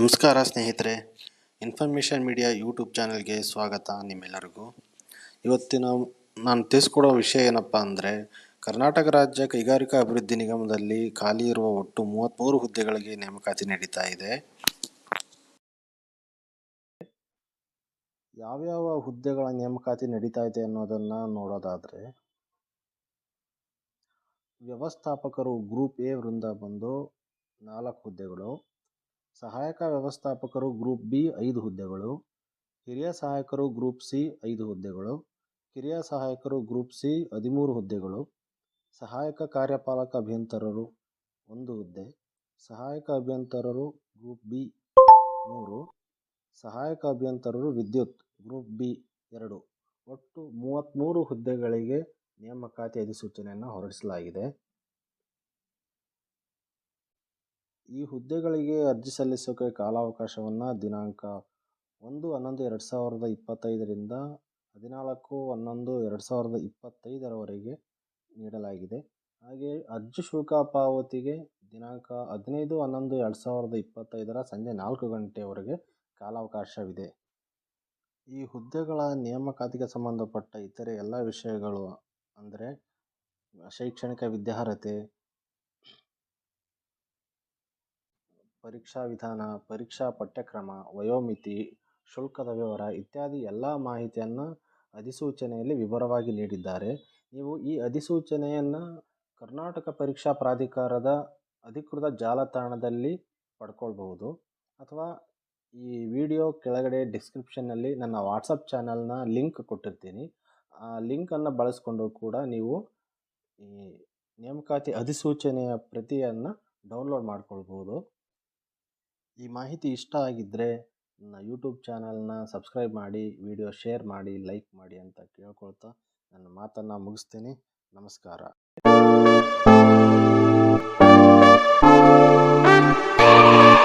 ನಮಸ್ಕಾರ ಸ್ನೇಹಿತರೆ, information media YouTube ಚಾನಲ್ಗೆ ಸ್ವಾಗತ ನಿಮ್ಮೆಲ್ಲರಿಗೂ. ಇವತ್ತಿನ ನಾನು ತಿಳಿಸ್ಕೊಡೋ ವಿಷಯ ಏನಪ್ಪ ಅಂದರೆ, ಕರ್ನಾಟಕ ರಾಜ್ಯ ಕೈಗಾರಿಕಾ ಅಭಿವೃದ್ಧಿ ನಿಗಮದಲ್ಲಿ ಖಾಲಿ ಇರುವ ಒಟ್ಟು 33 ಹುದ್ದೆಗಳಿಗೆ ನೇಮಕಾತಿ ನಡೀತಾ ಇದೆ. ಯಾವ್ಯಾವ ಹುದ್ದೆಗಳ ನೇಮಕಾತಿ ನಡೀತಾ ಇದೆ ಅನ್ನೋದನ್ನು ನೋಡೋದಾದರೆ, ವ್ಯವಸ್ಥಾಪಕರು ಗ್ರೂಪ್ ಎ ವೃಂದ ಬಂದು 4 ಹುದ್ದೆಗಳು, ಸಹಾಯಕ ವ್ಯವಸ್ಥಾಪಕರು ಗ್ರೂಪ್ ಬಿ 5 ಹುದ್ದೆಗಳು, ಹಿರಿಯ ಸಹಾಯಕರು ಗ್ರೂಪ್ ಸಿ 5 ಹುದ್ದೆಗಳು, ಕಿರಿಯ ಸಹಾಯಕರು ಗ್ರೂಪ್ ಸಿ 13 ಹುದ್ದೆಗಳು, ಸಹಾಯಕ ಕಾರ್ಯಪಾಲಕ ಅಭಿಯಂತರರು 1 ಹುದ್ದೆ, ಸಹಾಯಕ ಅಭಿಯಂತರರು ಗ್ರೂಪ್ ಬಿ 3, ಸಹಾಯಕ ಅಭಿಯಂತರರು ವಿದ್ಯುತ್ ಗ್ರೂಪ್ ಬಿ 2, ಒಟ್ಟು 33 ಹುದ್ದೆಗಳಿಗೆ ನೇಮಕಾತಿ ಅಧಿಸೂಚನೆಯನ್ನು ಹೊರಡಿಸಲಾಗಿದೆ. ಈ ಹುದ್ದೆಗಳಿಗೆ ಅರ್ಜಿ ಸಲ್ಲಿಸೋಕೆ ಕಾಲಾವಕಾಶವನ್ನು ದಿನಾಂಕ 1/11/2025ರಿಂದ 14/11/2025ರವರೆಗೆ ನೀಡಲಾಗಿದೆ. ಹಾಗೆ ಅರ್ಜಿ ಶುಲ್ಕ ಪಾವತಿಗೆ ದಿನಾಂಕ 15/11/2025 ಸಂಜೆ 4 ಗಂಟೆಯವರೆಗೆ ಕಾಲಾವಕಾಶವಿದೆ. ಈ ಹುದ್ದೆಗಳ ನೇಮಕಾತಿಗೆ ಸಂಬಂಧಪಟ್ಟ ಇತರೆ ಎಲ್ಲ ವಿಷಯಗಳು ಅಂದರೆ ಶೈಕ್ಷಣಿಕ ವಿದ್ಯಾರ್ಹತೆ, ಪರೀಕ್ಷಾ ವಿಧಾನ, ಪರೀಕ್ಷಾ ಪಠ್ಯಕ್ರಮ, ವಯೋಮಿತಿ, ಶುಲ್ಕದ ವಿವರ ಇತ್ಯಾದಿ ಎಲ್ಲ ಮಾಹಿತಿಯನ್ನು ಅಧಿಸೂಚನೆಯಲ್ಲಿ ವಿವರವಾಗಿ ನೀಡಿದ್ದಾರೆ. ನೀವು ಈ ಅಧಿಸೂಚನೆಯನ್ನು ಕರ್ನಾಟಕ ಪರೀಕ್ಷಾ ಪ್ರಾಧಿಕಾರದ ಅಧಿಕೃತ ಜಾಲತಾಣದಲ್ಲಿ ಪಡ್ಕೊಳ್ಬಹುದು, ಅಥವಾ ಈ ವಿಡಿಯೋ ಕೆಳಗಡೆ ಡಿಸ್ಕ್ರಿಪ್ಷನ್ನಲ್ಲಿ ನನ್ನ ವಾಟ್ಸಪ್ ಚಾನಲ್ನ ಲಿಂಕ್ ಕೊಟ್ಟಿರ್ತೀನಿ. ಆ ಲಿಂಕನ್ನು ಬಳಸ್ಕೊಂಡು ಕೂಡ ನೀವು ಈ ನೇಮಕಾತಿ ಅಧಿಸೂಚನೆಯ ಪ್ರತಿಯನ್ನು ಡೌನ್ಲೋಡ್ ಮಾಡ್ಕೊಳ್ಬೋದು. ಈ ಮಾಹಿತಿ ಇಷ್ಟ ಆಗಿದ್ದರೆ ನನ್ನ ಯೂಟ್ಯೂಬ್ ಚಾನಲ್ನ ಸಬ್ಸ್ಕ್ರೈಬ್ ಮಾಡಿ, ವಿಡಿಯೋ ಶೇರ್ ಮಾಡಿ, ಲೈಕ್ ಮಾಡಿ ಅಂತ ಕೇಳ್ಕೊಳ್ತಾ ನನ್ನ ಮಾತನ್ನು ಮುಗಿಸ್ತೀನಿ. ನಮಸ್ಕಾರ.